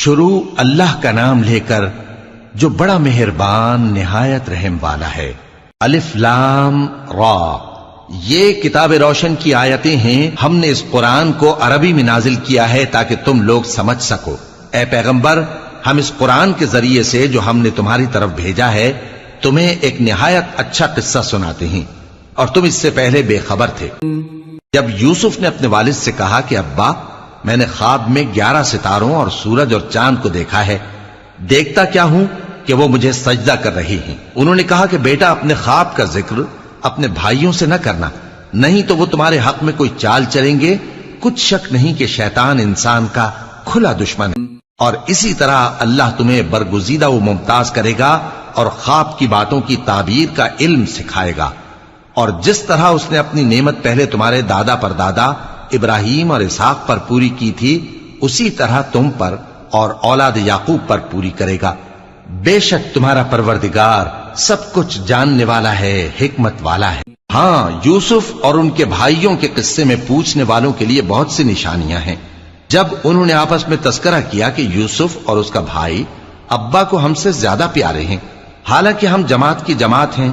شروع اللہ کا نام لے کر جو بڑا مہربان نہایت رحم والا ہے۔ الف لام را، یہ کتاب روشن کی آیتیں ہیں۔ ہم نے اس قرآن کو عربی میں نازل کیا ہے تاکہ تم لوگ سمجھ سکو۔ اے پیغمبر، ہم اس قرآن کے ذریعے سے جو ہم نے تمہاری طرف بھیجا ہے تمہیں ایک نہایت اچھا قصہ سناتے ہیں، اور تم اس سے پہلے بے خبر تھے۔ جب یوسف نے اپنے والد سے کہا کہ ابا، میں نے خواب میں 11 ستاروں اور سورج اور چاند کو دیکھا ہے، دیکھتا کیا ہوں کہ وہ مجھے سجدہ کر رہی ہیں۔ انہوں نے کہا کہ بیٹا، اپنے خواب کا ذکر اپنے بھائیوں سے نہ کرنا، نہیں تو وہ تمہارے حق میں کوئی چال چلیں گے۔ کچھ شک نہیں کہ شیطان انسان کا کھلا دشمن ہے، اور اسی طرح اللہ تمہیں برگزیدہ و ممتاز کرے گا اور خواب کی باتوں کی تعبیر کا علم سکھائے گا، اور جس طرح اس نے اپنی نعمت پہلے تمہارے دادا پر دادا ابراہیم اور اسحاق پر پوری کی تھی، اسی طرح تم پر اور اولاد یعقوب پر پوری کرے گا۔ بے شک تمہارا پروردگار سب کچھ جاننے والا ہے، حکمت والا ہے۔ ہاں، یوسف اور ان کے بھائیوں کے قصے میں پوچھنے والوں کے لیے بہت سی نشانیاں ہیں۔ جب انہوں نے آپس میں تذکرہ کیا کہ یوسف اور اس کا بھائی ابا کو ہم سے زیادہ پیارے ہیں، حالانکہ ہم جماعت کی جماعت ہیں،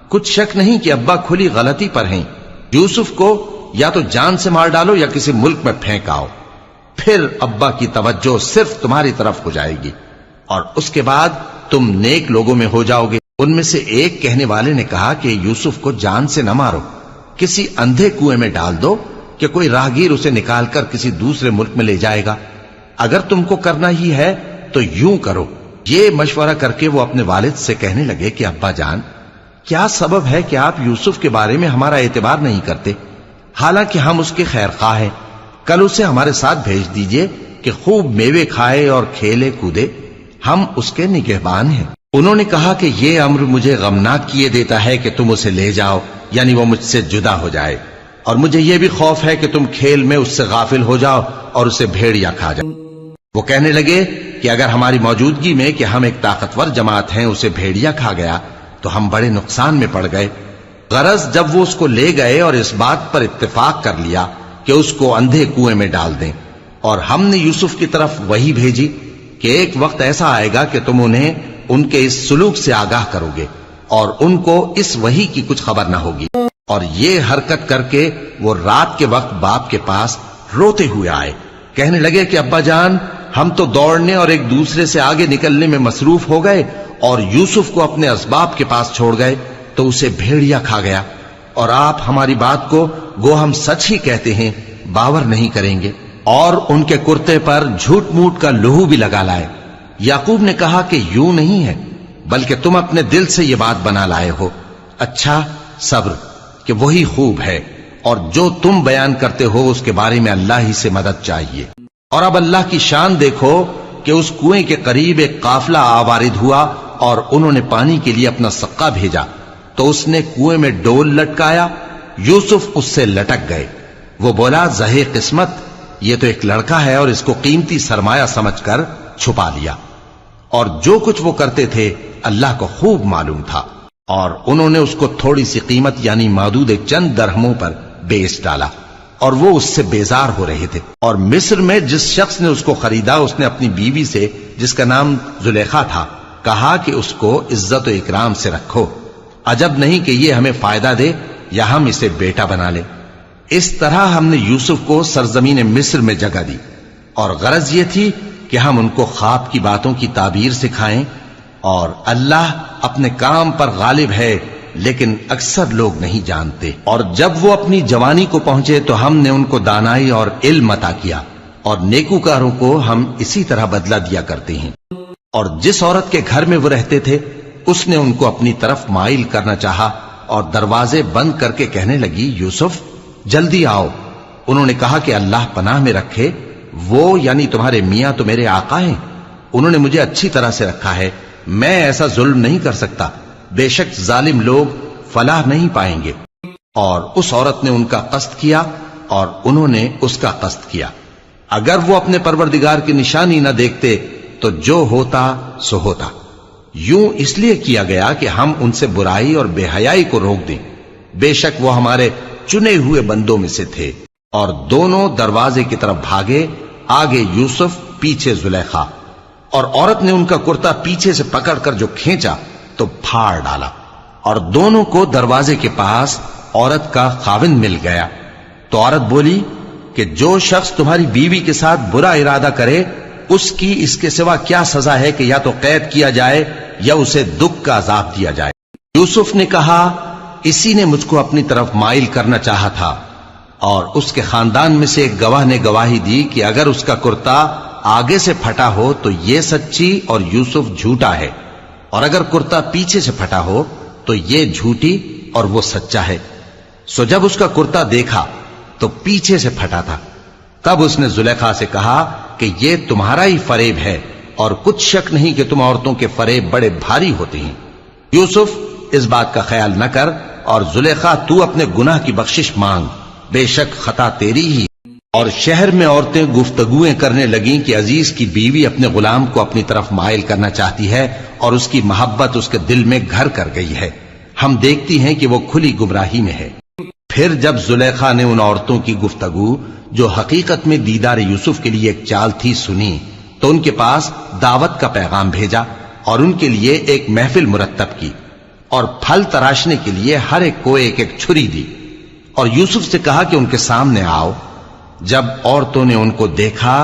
کچھ شک نہیں کہ ابا کھلی غلطی پر ہیں۔ یوسف کو یا تو جان سے مار ڈالو یا کسی ملک میں پھینک آؤ، پھر ابا کی توجہ صرف تمہاری طرف ہو جائے گی، اور اس کے بعد تم نیک لوگوں میں ہو جاؤ گے۔ ان میں سے ایک کہنے والے نے کہا کہ یوسف کو جان سے نہ مارو، کسی اندھے کنویں میں ڈال دو کہ کوئی راہگیر اسے نکال کر کسی دوسرے ملک میں لے جائے گا۔ اگر تم کو کرنا ہی ہے تو یوں کرو۔ یہ مشورہ کر کے وہ اپنے والد سے کہنے لگے کہ ابا جان، کیا سبب ہے کہ آپ یوسف کے بارے میں ہمارا اعتبار نہیں کرتے؟ حالانکہ ہم اس کے خیر خواہ ہیں، کل اسے ہمارے ساتھ بھیج دیجئے کہ خوب میوے کھائے اور کھیلے کودے، ہم اس کے نگہبان ہیں۔ انہوں نے کہا کہ یہ امر مجھے غمناک کیے دیتا ہے کہ تم اسے لے جاؤ، یعنی وہ مجھ سے جدا ہو جائے، اور مجھے یہ بھی خوف ہے کہ تم کھیل میں اس سے غافل ہو جاؤ اور اسے بھیڑیا کھا جاؤ۔ وہ کہنے لگے کہ اگر ہماری موجودگی میں کہ ہم ایک طاقتور جماعت ہیں اسے بھیڑیا کھا گیا تو ہم بڑے نقصان میں پڑ گئے۔ غرض جب وہ اس کو لے گئے اور اس بات پر اتفاق کر لیا کہ اس کو اندھے کنویں میں ڈال دیں، اور ہم نے یوسف کی طرف وحی بھیجی کہ ایک وقت ایسا آئے گا کہ تم انہیں ان کے اس سلوک سے آگاہ کرو گے، اور ان کو اس وحی کی کچھ خبر نہ ہوگی۔ اور یہ حرکت کر کے وہ رات کے وقت باپ کے پاس روتے ہوئے آئے، کہنے لگے کہ ابا جان، ہم تو دوڑنے اور ایک دوسرے سے آگے نکلنے میں مصروف ہو گئے اور یوسف کو اپنے اسباب کے پاس چھوڑ گئے تو اسے بھیڑیا کھا گیا، اور آپ ہماری بات کو گو ہم سچ ہی کہتے ہیں باور نہیں کریں گے۔ اور ان کے کرتے پر جھوٹ موٹ کا لہو بھی لگا لائے۔ یعقوب نے کہا کہ یوں نہیں ہے، بلکہ تم اپنے دل سے یہ بات بنا لائے ہو۔ اچھا، صبر کہ وہی خوب ہے، اور جو تم بیان کرتے ہو اس کے بارے میں اللہ ہی سے مدد چاہیے۔ اور اب اللہ کی شان دیکھو کہ اس کنویں کے قریب ایک قافلہ آوارد ہوا اور انہوں نے پانی کے لیے اپنا سقا بھیجا، تو اس نے کنویں میں ڈول لٹکایا، یوسف اس سے لٹک گئے۔ وہ بولا، زہے قسمت، یہ تو ایک لڑکا ہے، اور اس کو قیمتی سرمایہ سمجھ کر چھپا لیا۔ اور جو کچھ وہ کرتے تھے اللہ کو خوب معلوم تھا، اور انہوں نے اس کو تھوڑی سی قیمت یعنی مادود چند درہموں پر بیچ ڈالا، اور وہ اس سے بیزار ہو رہے تھے۔ اور مصر میں جس شخص نے اس کو خریدا، اس نے اپنی بیوی سے جس کا نام زلیخا تھا کہا کہ اس کو عزت و اکرام سے رکھو، عجب نہیں کہ یہ ہمیں فائدہ دے یا ہم اسے بیٹا بنا لیں۔ اس طرح ہم نے یوسف کو سرزمین مصر میں جگہ دی، اور غرض یہ تھی کہ ہم ان کو خواب کی باتوں کی تعبیر سکھائیں، اور اللہ اپنے کام پر غالب ہے لیکن اکثر لوگ نہیں جانتے۔ اور جب وہ اپنی جوانی کو پہنچے تو ہم نے ان کو دانائی اور علم عطا کیا، اور نیکوکاروں کو ہم اسی طرح بدلہ دیا کرتے ہیں۔ اور جس عورت کے گھر میں وہ رہتے تھے اس نے ان کو اپنی طرف مائل کرنا چاہا، اور دروازے بند کر کے کہنے لگی، یوسف جلدی آؤ۔ انہوں نے کہا کہ اللہ پناہ میں رکھے، وہ یعنی تمہارے میاں تو میرے آقا ہیں، انہوں نے مجھے اچھی طرح سے رکھا ہے، میں ایسا ظلم نہیں کر سکتا، بے شک ظالم لوگ فلاح نہیں پائیں گے۔ اور اس عورت نے ان کا قصد کیا اور انہوں نے اس کا قصد کیا۔ اگر وہ اپنے پروردگار کی نشانی نہ دیکھتے تو جو ہوتا سو ہوتا۔ یوں اس لیے کیا گیا کہ ہم ان سے برائی اور بے حیائی کو روک دیں، بے شک وہ ہمارے چنے ہوئے بندوں میں سے تھے۔ اور دونوں دروازے کی طرف بھاگے، آگے یوسف پیچھے زلیخا، اور عورت نے ان کا کرتا پیچھے سے پکڑ کر جو کھینچا تو پھاڑ ڈالا، اور دونوں کو دروازے کے پاس عورت کا خاوند مل گیا۔ تو عورت بولی کہ جو شخص تمہاری بیوی کے ساتھ برا ارادہ کرے اس کی اس کے سوا کیا سزا ہے کہ یا تو قید کیا جائے یا اسے دکھ کا عذاب دیا جائے۔ یوسف نے کہا اسی نے مجھ کو اپنی طرف مائل کرنا چاہا تھا، اور اس کے خاندان میں سے ایک گواہ نے گواہی دی کہ اگر اس کا کرتا آگے سے پھٹا ہو تو یہ سچی اور یوسف جھوٹا ہے، اور اگر کرتا پیچھے سے پھٹا ہو تو یہ جھوٹی اور وہ سچا ہے۔ سو جب اس کا کرتا دیکھا تو پیچھے سے پھٹا تھا، تب اس نے زلیخا سے کہا کہ یہ تمہارا ہی فریب ہے، اور کچھ شک نہیں کہ تم عورتوں کے فریب بڑے بھاری ہوتے ہیں۔ یوسف اس بات کا خیال نہ کر، اور زلیخا تو اپنے گناہ کی بخشش مانگ، بے شک خطا تیری ہی۔ اور شہر میں عورتیں گفتگویں کرنے لگیں کہ عزیز کی بیوی اپنے غلام کو اپنی طرف مائل کرنا چاہتی ہے، اور اس کی محبت اس کے دل میں گھر کر گئی ہے، ہم دیکھتی ہیں کہ وہ کھلی گمراہی میں ہے۔ پھر جب زلیخا نے ان عورتوں کی گفتگو جو حقیقت میں دیدار یوسف کے لیے ایک چال تھی سنی، تو ان کے پاس دعوت کا پیغام بھیجا اور ان کے لیے ایک محفل مرتب کی، اور پھل تراشنے کے لیے ہر ایک کو ایک ایک چھری دی، اور یوسف سے کہا کہ ان کے سامنے آؤ۔ جب عورتوں نے ان کو دیکھا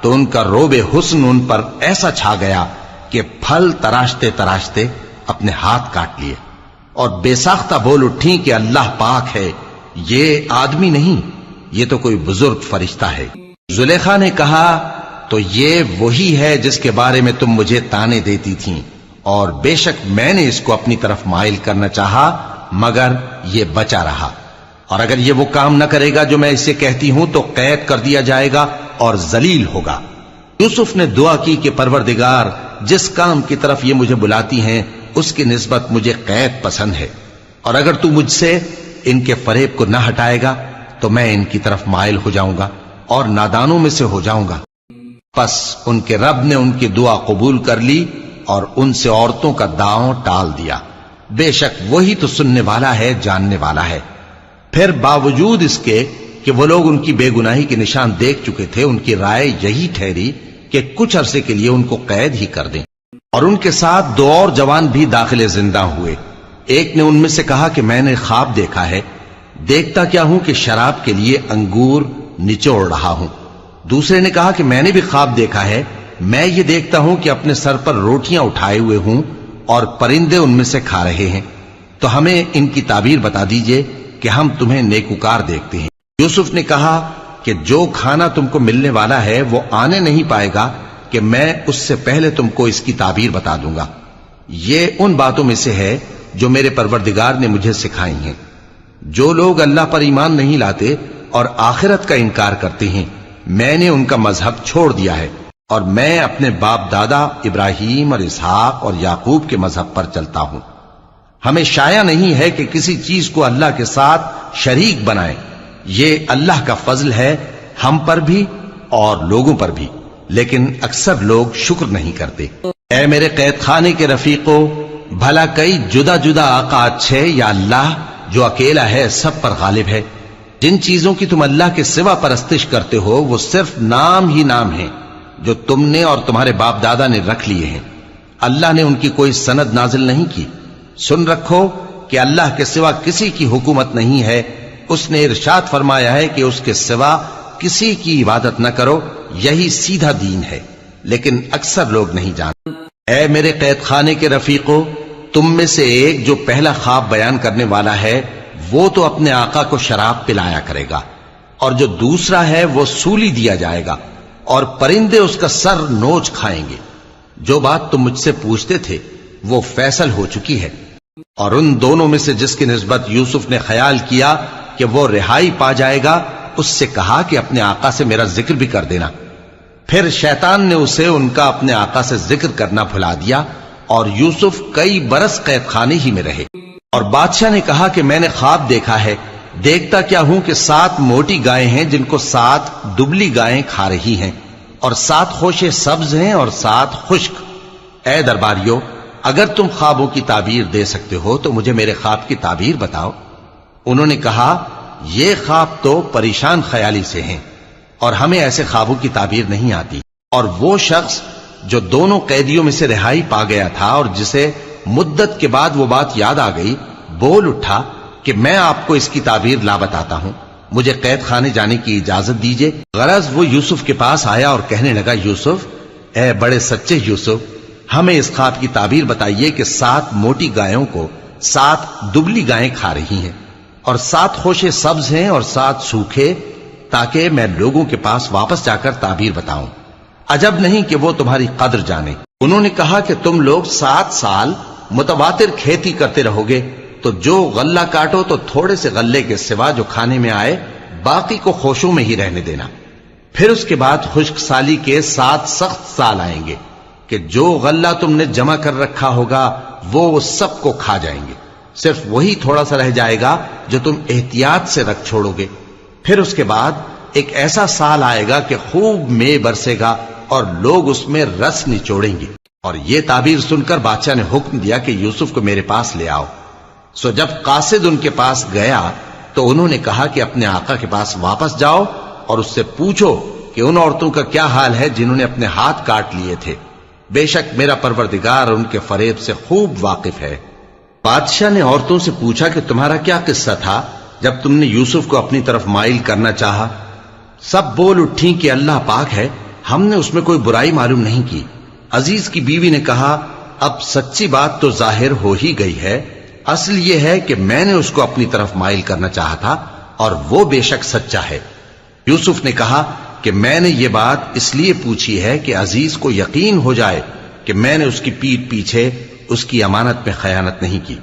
تو ان کا روب حسن ان پر ایسا چھا گیا کہ پھل تراشتے تراشتے اپنے ہاتھ کاٹ لیے، اور بے ساختہ بول اٹھیں کہ اللہ پاک ہے، یہ آدمی نہیں، یہ تو کوئی بزرگ فرشتہ ہے۔ زلیخا نے کہا تو یہ وہی ہے جس کے بارے میں تم مجھے تانے دیتی تھیں، اور بے شک میں نے اس کو اپنی طرف مائل کرنا چاہا مگر یہ بچا رہا، اور اگر یہ وہ کام نہ کرے گا جو میں اسے کہتی ہوں تو قید کر دیا جائے گا اور ذلیل ہوگا۔ یوسف نے دعا کی کہ پروردگار جس کام کی طرف یہ مجھے بلاتی ہیں اس کی نسبت مجھے قید پسند ہے، اور اگر تو مجھ سے ان کے فریب کو نہ ہٹائے گا تو میں ان کی طرف مائل ہو جاؤں گا اور نادانوں میں سے ہو جاؤں گا۔ پس ان کے رب نے ان کی دعا قبول کر لی اور ان سے عورتوں کا داؤں ٹال دیا، بے شک وہی تو سننے والا ہے، جاننے والا ہے۔ پھر باوجود اس کے کہ وہ لوگ ان کی بے گناہی کے نشان دیکھ چکے تھے، ان کی رائے یہی ٹھہری کہ کچھ عرصے کے لیے ان کو قید ہی کر دیں، اور ان کے ساتھ دو اور جوان بھی داخل زندہ ہوئے۔ ایک نے ان میں سے کہا کہ میں نے خواب دیکھا ہے، دیکھتا کیا ہوں کہ شراب کے لیے انگور نچوڑ رہا ہوں۔ دوسرے نے کہا کہ میں نے بھی خواب دیکھا ہے، میں یہ دیکھتا ہوں کہ اپنے سر پر روٹیاں اٹھائے ہوئے ہوں اور پرندے ان میں سے کھا رہے ہیں، تو ہمیں ان کی تعبیر بتا دیجئے کہ ہم تمہیں نیکوکار دیکھتے ہیں۔ یوسف نے کہا کہ جو کھانا تم کو ملنے والا ہے وہ آنے نہیں پائے گا کہ میں اس سے پہلے تم کو اس کی تعبیر بتا دوں گا۔ یہ ان باتوں میں سے ہے جو میرے پروردگار نے مجھے سکھائی ہیں۔ جو لوگ اللہ پر ایمان نہیں لاتے اور آخرت کا انکار کرتے ہیں، میں نے ان کا مذہب چھوڑ دیا ہے، اور میں اپنے باپ دادا ابراہیم اور اسحاق اور یعقوب کے مذہب پر چلتا ہوں۔ ہمیں شایع نہیں ہے کہ کسی چیز کو اللہ کے ساتھ شریک بنائیں، یہ اللہ کا فضل ہے ہم پر بھی اور لوگوں پر بھی، لیکن اکثر لوگ شکر نہیں کرتے۔ اے میرے قید خانے کے رفیقو، بھلا کئی جدا جدا آقا اچھے یا اللہ جو اکیلا ہے سب پر غالب ہے؟ جن چیزوں کی تم اللہ کے سوا پرستش کرتے ہو وہ صرف نام ہی نام ہیں جو تم نے اور تمہارے باپ دادا نے رکھ لیے ہیں، اللہ نے ان کی کوئی سند نازل نہیں کی۔ سن رکھو کہ اللہ کے سوا کسی کی حکومت نہیں ہے، اس نے ارشاد فرمایا ہے کہ اس کے سوا کسی کی عبادت نہ کرو، یہی سیدھا دین ہے، لیکن اکثر لوگ نہیں جانتے۔ اے میرے قید خانے کے رفیقو، تم میں سے ایک جو پہلا خواب بیان کرنے والا ہے وہ تو اپنے آقا کو شراب پلایا کرے گا، اور جو دوسرا ہے وہ سولی دیا جائے گا اور پرندے اس کا سر نوچ کھائیں گے۔ جو بات تم مجھ سے پوچھتے تھے وہ فیصل ہو چکی ہے۔ اور ان دونوں میں سے جس کی نسبت یوسف نے خیال کیا کہ وہ رہائی پا جائے گا، اس سے کہا کہ اپنے آقا سے میرا ذکر بھی کر دینا۔ پھر شیطان نے اسے ان کا اپنے آقا سے ذکر کرنا بھلا دیا، اور یوسف کئی برس قید خانے ہی میں رہے۔ اور بادشاہ نے کہا کہ میں نے خواب دیکھا ہے، دیکھتا کیا ہوں کہ 7 موٹی گائیں ہیں جن کو 7 دبلی گائیں کھا رہی ہیں، اور 7 خوشے سبز ہیں اور 7 خشک۔ اے درباریو، اگر تم خوابوں کی تعبیر دے سکتے ہو تو مجھے میرے خواب کی تعبیر بتاؤ۔ انہوں نے کہا یہ خواب تو پریشان خیالی سے ہیں، اور ہمیں ایسے خوابوں کی تعبیر نہیں آتی۔ اور وہ شخص جو دونوں قیدیوں میں سے رہائی پا گیا تھا اور جسے مدت کے بعد وہ بات یاد آ گئی، بول اٹھا کہ میں آپ کو اس کی تعبیر لا بتاتا ہوں، مجھے قید خانے جانے کی اجازت دیجیے۔ غرض وہ یوسف کے پاس آیا اور کہنے لگا، یوسف، اے بڑے سچے یوسف، ہمیں اس خواب کی تعبیر بتائیے کہ 7 موٹی گایوں کو 7 دبلی گائیں کھا رہی ہیں، اور 7 خوشے سبز ہیں اور 7 سوکھے، تاکہ میں لوگوں کے پاس واپس جا کر تعبیر بتاؤں۔ عجب نہیں کہ وہ تمہاری قدر جانے۔ انہوں نے کہا کہ تم لوگ 7 سال متواتر کھیتی کرتے رہو گے، تو جو غلہ کاٹو تو تھوڑے سے غلے کے سوا جو کھانے میں آئے باقی کو خوشوں میں ہی رہنے دینا۔ پھر اس کے بعد خشک سالی کے 7 سخت سال آئیں گے کہ جو غلہ تم نے جمع کر رکھا ہوگا وہ سب کو کھا جائیں گے، صرف وہی تھوڑا سا رہ جائے گا جو تم احتیاط سے رکھ چھوڑو گے۔ پھر اس کے بعد ایک ایسا سال آئے گا کہ خوب مے برسے گا اور لوگ اس میں رس نچوڑیں گے۔ اور یہ تعبیر سن کر بادشاہ نے حکم دیا کہ یوسف کو میرے پاس لے آؤ۔ سو جب قاصد ان کے پاس گیا تو انہوں نے کہا کہ اپنے آقا کے پاس واپس جاؤ اور اس سے پوچھو کہ ان عورتوں کا کیا حال ہے جنہوں نے اپنے ہاتھ کاٹ لیے تھے، بے شک میرا پروردگار ان کے فریب سے خوب واقف ہے۔ بادشاہ نے عورتوں سے پوچھا کہ تمہارا کیا قصہ تھا جب تم نے یوسف کو اپنی طرف مائل کرنا چاہا؟ سب بول اٹھیں کہ اللہ پاک ہے، ہم نے اس میں کوئی برائی معلوم نہیں کی۔ عزیز کی بیوی نے کہا، اب سچی بات تو ظاہر ہو ہی گئی ہے، اصل یہ ہے کہ میں نے اس کو اپنی طرف مائل کرنا چاہا تھا اور وہ بے شک سچا ہے۔ یوسف نے کہا کہ میں نے یہ بات اس لیے پوچھی ہے کہ عزیز کو یقین ہو جائے کہ میں نے اس کی پیٹھ پیچھے اس کی امانت میں خیانت نہیں کی،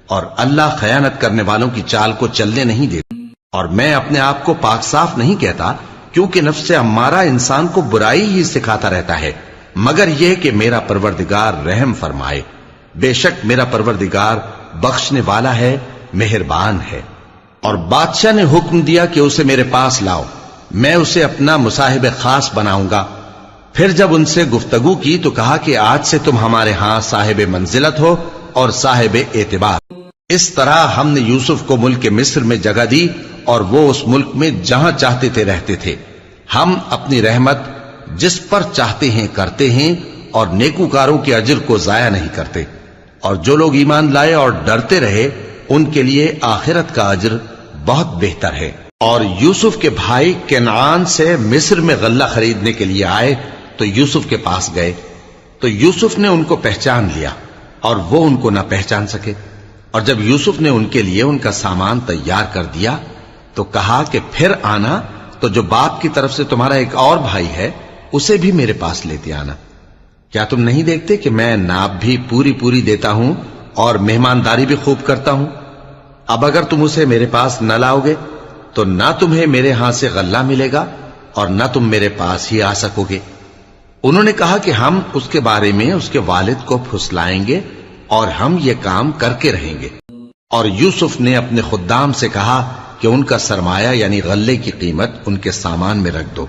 اور اللہ خیانت کرنے والوں کی چال کو چلنے نہیں دیتا۔ اور میں اپنے آپ کو پاک صاف نہیں کہتا، کیونکہ نفس امارہ انسان کو برائی ہی سکھاتا رہتا ہے، مگر یہ کہ میرا پروردگار رحم فرمائے، بے شک میرا پروردگار بخشنے والا ہے، مہربان ہے۔ اور بادشاہ نے حکم دیا کہ اسے میرے پاس لاؤ، میں اسے اپنا مصاحب خاص بناؤں گا۔ پھر جب ان سے گفتگو کی تو کہا کہ آج سے تم ہمارے ہاں صاحب منزلت ہو اور صاحب اعتبار۔ اس طرح ہم نے یوسف کو ملک مصر میں جگہ دی اور وہ اس ملک میں جہاں چاہتے تھے رہتے تھے۔ ہم اپنی رحمت جس پر چاہتے ہیں کرتے ہیں اور نیکوکاروں کے اجر کو ضائع نہیں کرتے، اور جو لوگ ایمان لائے اور ڈرتے رہے ان کے لیے آخرت کا اجر بہت بہتر ہے۔ اور یوسف کے بھائی کنعان سے مصر میں غلہ خریدنے کے لیے آئے تو یوسف کے پاس گئے، تو یوسف نے ان کو پہچان لیا اور وہ ان کو نہ پہچان سکے۔ اور جب یوسف نے ان کے لیے ان کا سامان تیار کر دیا تو کہا کہ پھر آنا تو جو باپ کی طرف سے تمہارا ایک اور بھائی ہے اسے بھی میرے پاس لیتے آنا۔ کیا تم نہیں دیکھتے کہ میں ناب بھی پوری پوری دیتا ہوں اور مہمانداری بھی خوب کرتا ہوں؟ اب اگر تم اسے میرے پاس نہ لاؤ گے تو نہ تمہیں میرے ہاں سے غلہ ملے گا اور نہ تم میرے پاس ہی آ سکو گے۔ انہوں نے کہا کہ ہم اس کے بارے میں اس کے والد کو پھسلائیں گے اور ہم یہ کام کر کے رہیں گے۔ اور یوسف نے اپنے خدام سے کہا کہ ان کا سرمایہ یعنی غلے کی قیمت ان کے سامان میں رکھ دو۔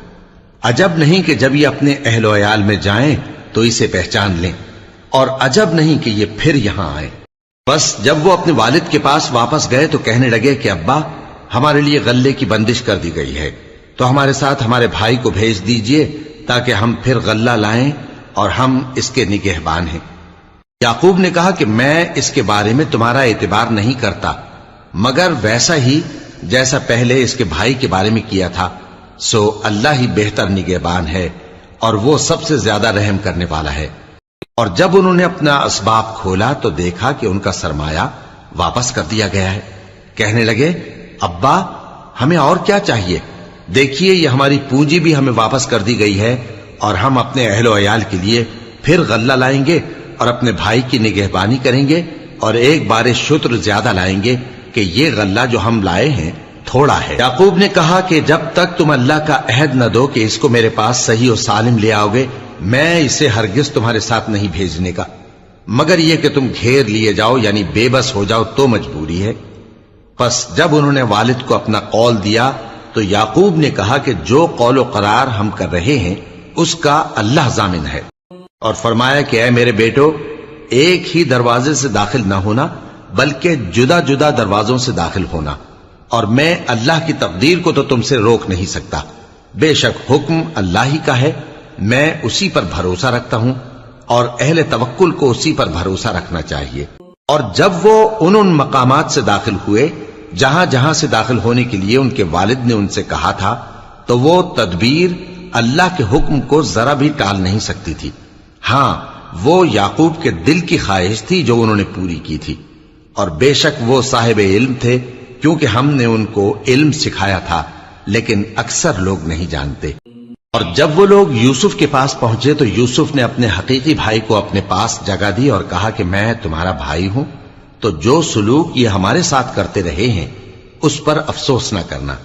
عجب نہیں کہ جب یہ اپنے اہل و عیال میں جائیں تو اسے پہچان لیں، اور عجب نہیں کہ یہ پھر یہاں آئیں۔ بس جب وہ اپنے والد کے پاس واپس گئے تو کہنے لگے کہ ابا، ہمارے لیے غلے کی بندش کر دی گئی ہے، تو ہمارے ساتھ ہمارے بھائی کو بھیج دیجئے تاکہ ہم پھر غلہ لائیں اور ہم اس کے نگہبان ہیں۔ یعقوب نے کہا کہ میں اس کے بارے میں تمہارا اعتبار نہیں کرتا، مگر ویسا ہی جیسا پہلے اس کے بھائی کے بارے میں کیا تھا، سو اللہ ہی بہتر نگہبان ہے اور وہ سب سے زیادہ رحم کرنے والا ہے۔ اور جب انہوں نے اپنا اسباب کھولا تو دیکھا کہ ان کا سرمایہ واپس کر دیا گیا ہے۔ کہنے لگے، ابا ہمیں اور کیا چاہیے؟ دیکھیے یہ ہماری پونجی بھی ہمیں واپس کر دی گئی ہے، اور ہم اپنے اہل و عیال کے لیے پھر غلہ لائیں گے اور اپنے بھائی کی نگہبانی کریں گے، اور ایک بار شتر زیادہ لائیں گے کہ یہ غلہ جو ہم لائے ہیں تھوڑا ہے۔ یعقوب نے کہا کہ جب تک تم اللہ کا عہد نہ دو کہ اس کو میرے پاس صحیح و سالم لے آؤ گے، میں اسے ہرگز تمہارے ساتھ نہیں بھیجنے کا، مگر یہ کہ تم گھیر لیے جاؤ یعنی بے بس ہو جاؤ تو مجبوری ہے۔ پس جب انہوں نے والد کو اپنا قول دیا تو یعقوب نے کہا کہ جو قول و قرار ہم کر رہے ہیں اس کا اللہ ضامن ہے، اور فرمایا کہ اے میرے بیٹو، ایک ہی دروازے سے داخل نہ ہونا بلکہ جدا جدا دروازوں سے داخل ہونا، اور میں اللہ کی تقدیر کو تو تم سے روک نہیں سکتا، بے شک حکم اللہ ہی کا ہے، میں اسی پر بھروسہ رکھتا ہوں اور اہل توکل کو اسی پر بھروسہ رکھنا چاہیے۔ اور جب وہ ان مقامات سے داخل ہوئے جہاں جہاں سے داخل ہونے کے لیے ان کے والد نے ان سے کہا تھا، تو وہ تدبیر اللہ کے حکم کو ذرا بھی ٹال نہیں سکتی تھی۔ ہاں، وہ یعقوب کے دل کی خواہش تھی جو انہوں نے پوری کی تھی، اور بے شک وہ صاحب علم تھے، کیونکہ ہم نے ان کو علم سکھایا تھا، لیکن اکثر لوگ نہیں جانتے۔ اور جب وہ لوگ یوسف کے پاس پہنچے تو یوسف نے اپنے حقیقی بھائی کو اپنے پاس جگہ دی اور کہا کہ میں تمہارا بھائی ہوں، تو جو سلوک یہ ہمارے ساتھ کرتے رہے ہیں اس پر افسوس نہ کرنا۔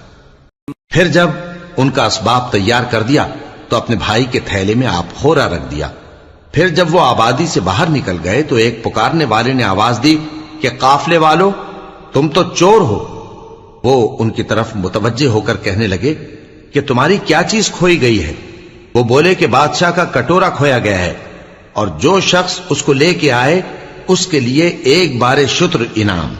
پھر جب ان کا اسباب تیار کر دیا تو اپنے بھائی کے تھیلے میں آپ خورا رکھ دیا۔ پھر جب وہ آبادی سے باہر نکل گئے تو ایک پکارنے والے نے آواز دی کہ قافلے والو، تم تو چور ہو۔ وہ ان کی طرف متوجہ ہو کر کہنے لگے کہ تمہاری کیا چیز کھوئی گئی ہے؟ وہ بولے کہ بادشاہ کا کٹورا کھویا گیا ہے، اور جو شخص اس کو لے کے آئے اس کے لیے ایک بار شتر انعام،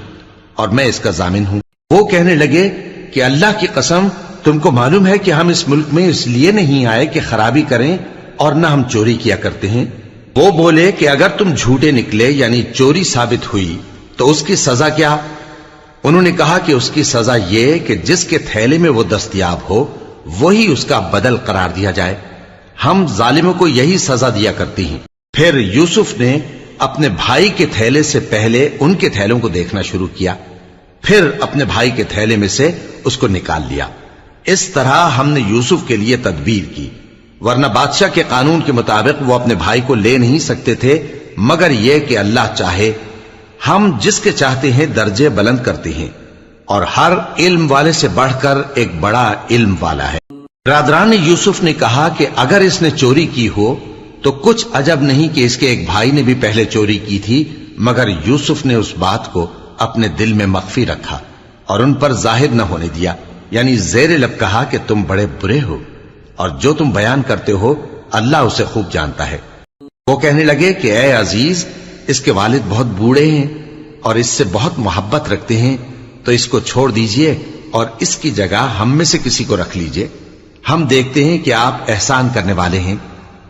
اور میں اس کا ضامن ہوں۔ وہ کہنے لگے کہ اللہ کی قسم، تم کو معلوم ہے کہ ہم اس ملک میں اس لیے نہیں آئے کہ خرابی کریں اور نہ ہم چوری کیا کرتے ہیں۔ وہ بولے کہ اگر تم جھوٹے نکلے یعنی چوری ثابت ہوئی تو اس کی سزا کیا؟ انہوں نے کہا کہ اس کی سزا یہ کہ جس کے تھیلے میں وہ دستیاب ہو وہی اس کا بدل قرار دیا جائے۔ ہم ظالموں کو یہی سزا دیا کرتی ہیں۔ پھر یوسف نے اپنے بھائی کے تھیلے سے پہلے ان کے تھیلوں کو دیکھنا شروع کیا، پھر اپنے بھائی کے تھیلے میں سے اس کو نکال لیا۔ اس طرح ہم نے یوسف کے لیے تدبیر کی، ورنہ بادشاہ کے قانون کے مطابق وہ اپنے بھائی کو لے نہیں سکتے تھے مگر یہ کہ اللہ چاہے۔ ہم جس کے چاہتے ہیں درجے بلند کرتے ہیں، اور ہر علم والے سے بڑھ کر ایک بڑا علم والا ہے۔ برادران یوسف نے کہا کہ اگر اس نے چوری کی ہو تو کچھ عجب نہیں کہ اس کے ایک بھائی نے بھی پہلے چوری کی تھی، مگر یوسف نے اس بات کو اپنے دل میں مخفی رکھا اور ان پر ظاہر نہ ہونے دیا، یعنی زیر لب کہا کہ تم بڑے برے ہو، اور جو تم بیان کرتے ہو اللہ اسے خوب جانتا ہے۔ وہ کہنے لگے کہ اے عزیز، اس کے والد بہت بوڑھے ہیں اور اس سے بہت محبت رکھتے ہیں، تو اس کو چھوڑ دیجئے اور اس کی جگہ ہم میں سے کسی کو رکھ لیجئے، ہم دیکھتے ہیں کہ آپ احسان کرنے والے ہیں۔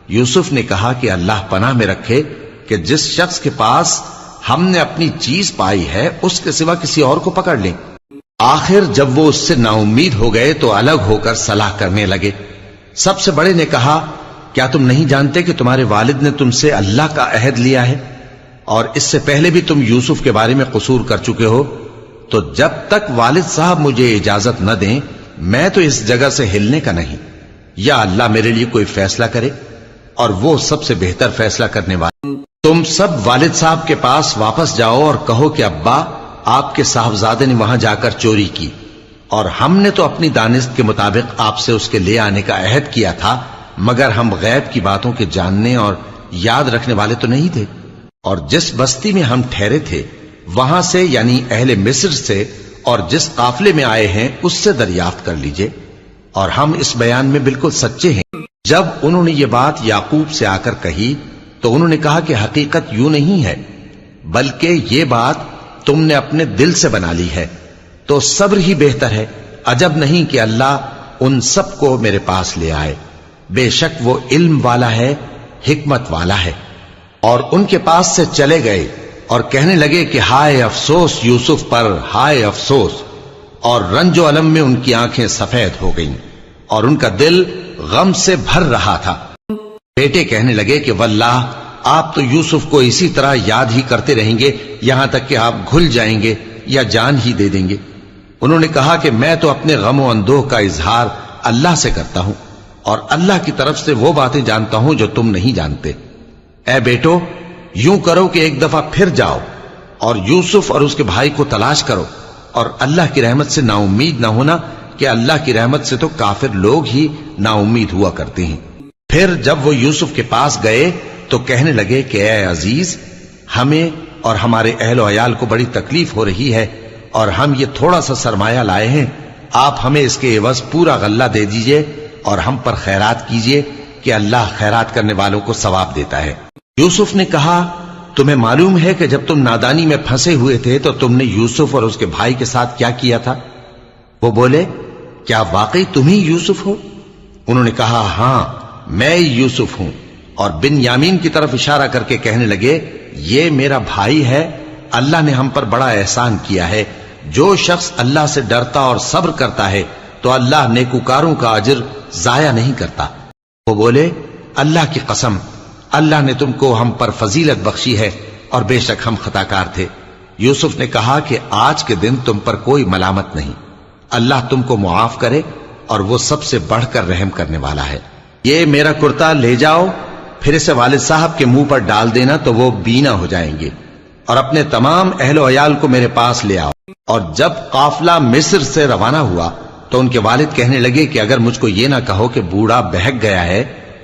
یوسف نے کہا کہ اللہ پناہ میں رکھے کہ جس شخص کے پاس ہم نے اپنی چیز پائی ہے اس کے سوا کسی اور کو پکڑ لیں۔ آخر جب وہ اس سے نا امید ہو گئے تو الگ ہو کر صلاح کرنے لگے۔ سب سے بڑے نے کہا، کیا تم نہیں جانتے کہ تمہارے والد نے تم سے اللہ کا عہد لیا ہے، اور اس سے پہلے بھی تم یوسف کے بارے میں قصور کر چکے ہو؟ تو جب تک والد صاحب مجھے اجازت نہ دیں میں تو اس جگہ سے ہلنے کا نہیں، یا اللہ میرے لیے کوئی فیصلہ کرے، اور وہ سب سے بہتر فیصلہ کرنے والا۔ تم سب والد صاحب کے پاس واپس جاؤ اور کہو کہ ابا، آپ کے صاحبزادے نے وہاں جا کر چوری کی، اور ہم نے تو اپنی دانست کے مطابق آپ سے اس کے لے آنے کا عہد کیا تھا، مگر ہم غیب کی باتوں کے جاننے اور یاد رکھنے والے تو نہیں تھے، اور جس بستی میں ہم ٹھہرے تھے وہاں سے یعنی اہل مصر سے اور جس قافلے میں آئے ہیں اس سے دریافت کر لیجئے، اور ہم اس بیان میں بالکل سچے ہیں۔ جب انہوں نے یہ بات یعقوب سے آ کر کہی تو انہوں نے کہا کہ حقیقت یوں نہیں ہے، بلکہ یہ بات تم نے اپنے دل سے بنا لی ہے، تو صبر ہی بہتر ہے۔ عجب نہیں کہ اللہ ان سب کو میرے پاس لے آئے، بے شک وہ علم والا ہے، حکمت والا ہے۔ اور ان کے پاس سے چلے گئے اور کہنے لگے کہ ہائے افسوس یوسف پر، ہائے افسوس، اور رنج و الم میں ان کی آنکھیں سفید ہو گئیں اور ان کا دل غم سے بھر رہا تھا۔ بیٹے کہنے لگے کہ واللہ آپ تو یوسف کو اسی طرح یاد ہی کرتے رہیں گے یہاں تک کہ آپ گھل جائیں گے یا جان ہی دے دیں گے۔ انہوں نے کہا کہ میں تو اپنے غم و اندوہ کا اظہار اللہ سے کرتا ہوں، اور اللہ کی طرف سے وہ باتیں جانتا ہوں جو تم نہیں جانتے۔ اے بیٹو، یوں کرو کہ ایک دفعہ پھر جاؤ اور یوسف اور اس کے بھائی کو تلاش کرو، اور اللہ کی رحمت سے نا امید نہ ہونا کہ اللہ کی رحمت سے تو کافر لوگ ہی نا امید ہوا کرتے ہیں۔ پھر جب وہ یوسف کے پاس گئے تو کہنے لگے کہ اے عزیز، ہمیں اور ہمارے اہل و عیال کو بڑی تکلیف ہو رہی ہے، اور ہم یہ تھوڑا سا سرمایہ لائے ہیں، آپ ہمیں اس کے عوض پورا غلہ دے دیجئے اور ہم پر خیرات کیجئے کہ اللہ خیرات کرنے والوں کو ثواب دیتا ہے۔ یوسف نے کہا، تمہیں معلوم ہے کہ جب تم نادانی میں پھنسے ہوئے تھے تو تم نے یوسف اور اس کے بھائی کے ساتھ کیا کیا تھا؟ وہ بولے، کیا واقعی تم ہی یوسف ہو؟ انہوں نے کہا، ہاں میں یوسف ہوں، اور بن یامین کی طرف اشارہ کر کے کہنے لگے یہ میرا بھائی ہے، اللہ نے ہم پر بڑا احسان کیا ہے، جو شخص اللہ سے ڈرتا اور صبر کرتا ہے تو اللہ نیکوکاروں کا اجر ضائع نہیں کرتا۔ وہ بولے اللہ کی قسم، اللہ نے تم کو ہم پر فضیلت بخشی ہے اور بے شک ہم خطا کار تھے۔ یوسف نے کہا کہ آج کے دن تم پر کوئی ملامت نہیں، اللہ تم کو معاف کرے اور وہ سب سے بڑھ کر رحم کرنے والا ہے۔ یہ میرا کرتا لے جاؤ، پھر اسے والد صاحب کے منہ پر ڈال دینا تو وہ بینا ہو جائیں گے، اور اپنے تمام اہل و عیال کو میرے پاس لے آؤ۔ اور جب قافلہ مصر سے روانہ ہوا تو ان کے والد کہنے لگے کہ اگر مجھ کو یہ نہ کہو کہ بوڑھا بہک گیا ہے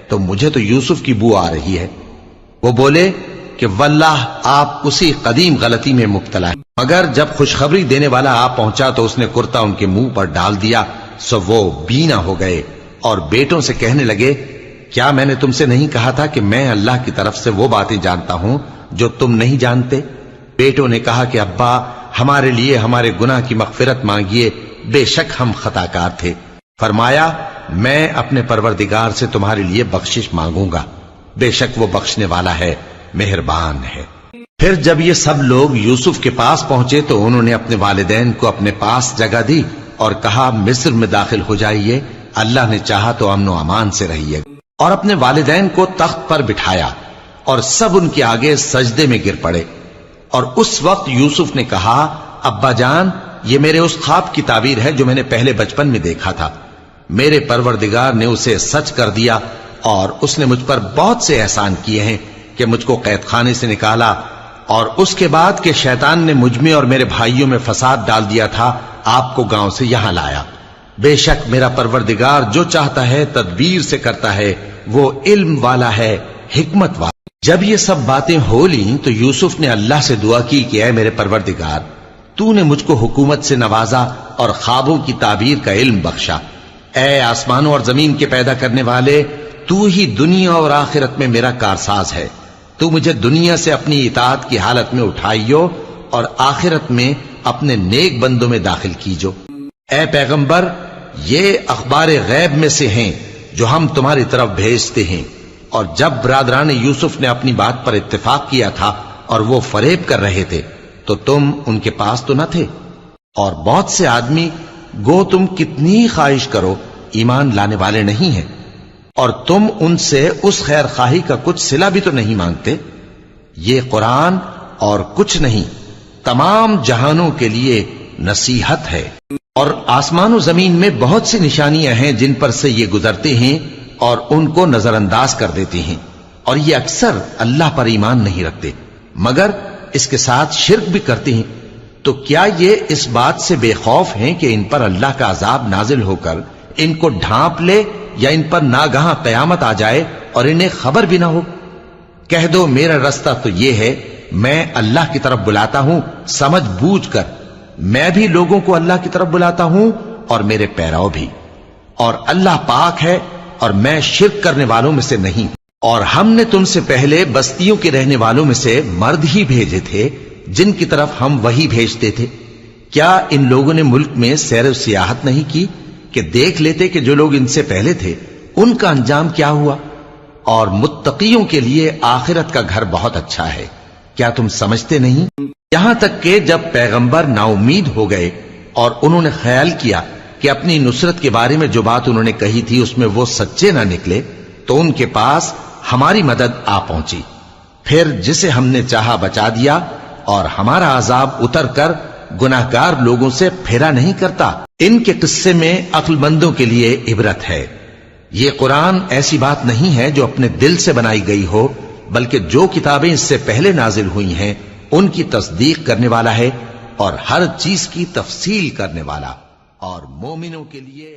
تو مجھے تو یوسف کی بو آ رہی ہے۔ وہ بولے کہ واللہ آپ اسی قدیم غلطی میں مبتلا ہیں۔ مگر جب خوشخبری دینے والا آپ پہنچا تو اس نے کرتا ان کے منہ پر ڈال دیا، سو وہ بینا ہو گئے اور بیٹوں سے کہنے لگے کیا میں نے تم سے نہیں کہا تھا کہ میں اللہ کی طرف سے وہ باتیں جانتا ہوں جو تم نہیں جانتے؟ بیٹوں نے کہا کہ ابا ہمارے لیے ہمارے گناہ کی مغفرت مانگیے، بے شک ہم خطا کار تھے۔ فرمایا میں اپنے پروردگار سے تمہارے لیے بخشش مانگوں گا، بے شک وہ بخشنے والا ہے، مہربان ہے۔ پھر جب یہ سب لوگ یوسف کے پاس پہنچے تو انہوں نے اپنے والدین کو اپنے پاس جگہ دی اور کہا مصر میں داخل ہو جائیے، اللہ نے چاہا تو امن و امان سے رہیے، اور اپنے والدین کو تخت پر بٹھایا اور سب ان کے آگے سجدے میں گر پڑے۔ اور اس وقت یوسف نے کہا ابا جان یہ میرے اس خواب کی تعبیر ہے جو میں نے پہلے بچپن میں دیکھا تھا، میرے پروردگار نے اسے سچ کر دیا اور اس نے مجھ پر بہت سے احسان کیے ہیں کہ مجھ کو قید خانے سے نکالا، اور اس کے بعد کہ شیطان نے مجھ میں اور میرے بھائیوں میں فساد ڈال دیا تھا آپ کو گاؤں سے یہاں لایا۔ بے شک میرا پروردگار جو چاہتا ہے تدبیر سے کرتا ہے، وہ علم والا ہے، حکمت والا۔ جب یہ سب باتیں ہو لیں تو یوسف نے اللہ سے دعا کی کہ اے میرے پروردگار تو نے مجھ کو حکومت سے نوازا اور خوابوں کی تعبیر کا علم بخشا۔ اے آسمانوں اور زمین کے پیدا کرنے والے، تو ہی دنیا اور آخرت میں میرا کارساز ہے، تو مجھے دنیا سے اپنی اطاعت کی حالت میں اٹھائیو اور آخرت میں اپنے نیک بندوں میں داخل کیجو۔ اے پیغمبر یہ اخبار غیب میں سے ہیں جو ہم تمہاری طرف بھیجتے ہیں، اور جب برادران یوسف نے اپنی بات پر اتفاق کیا تھا اور وہ فریب کر رہے تھے تو تم ان کے پاس تو نہ تھے، اور بہت سے آدمی گو تم کتنی خواہش کرو ایمان لانے والے نہیں ہیں، اور تم ان سے اس خیر خواہی کا کچھ صلہ بھی تو نہیں مانگتے۔ یہ قرآن اور کچھ نہیں تمام جہانوں کے لیے نصیحت ہے، اور آسمان و زمین میں بہت سی نشانیاں ہیں جن پر سے یہ گزرتے ہیں اور ان کو نظر انداز کر دیتے ہیں، اور یہ اکثر اللہ پر ایمان نہیں رکھتے مگر اس کے ساتھ شرک بھی کرتے ہیں۔ تو کیا یہ اس بات سے بے خوف ہیں کہ ان پر اللہ کا عذاب نازل ہو کر ان کو ڈھانپ لے، یا ان پر ناگہاں قیامت آ جائے اور انہیں خبر بھی نہ ہو؟ کہہ دو میرا رستہ تو یہ ہے، میں اللہ کی طرف بلاتا ہوں سمجھ بوجھ کر، میں بھی لوگوں کو اللہ کی طرف بلاتا ہوں اور میرے پیراؤ بھی، اور اللہ پاک ہے اور میں شرک کرنے والوں میں سے نہیں۔ اور ہم نے تم سے پہلے بستیوں کے رہنے والوں میں سے مرد ہی بھیجے تھے جن کی طرف ہم وہی بھیجتے تھے۔ کیا ان لوگوں نے ملک میں سیر و سیاحت نہیں کی کہ دیکھ لیتے کہ جو لوگ ان سے پہلے تھے ان کا انجام کیا ہوا؟ اور متقیوں کے لیے آخرت کا گھر بہت اچھا ہے، کیا تم سمجھتے نہیں؟ یہاں تک کہ جب پیغمبر نا امید ہو گئے اور انہوں نے خیال کیا کہ اپنی نصرت کے بارے میں جو بات انہوں نے کہی تھی اس میں وہ سچے نہ نکلے، تو ان کے پاس ہماری مدد آ پہنچی، پھر جسے ہم نے چاہا بچا دیا، اور ہمارا عذاب اتر کر گناہگار لوگوں سے پھیرا نہیں کرتا۔ ان کے قصے میں عقل مندوں کے لیے عبرت ہے۔ یہ قرآن ایسی بات نہیں ہے جو اپنے دل سے بنائی گئی ہو، بلکہ جو کتابیں اس سے پہلے نازل ہوئی ہیں ان کی تصدیق کرنے والا ہے اور ہر چیز کی تفصیل کرنے والا، اور مومنوں کے لیے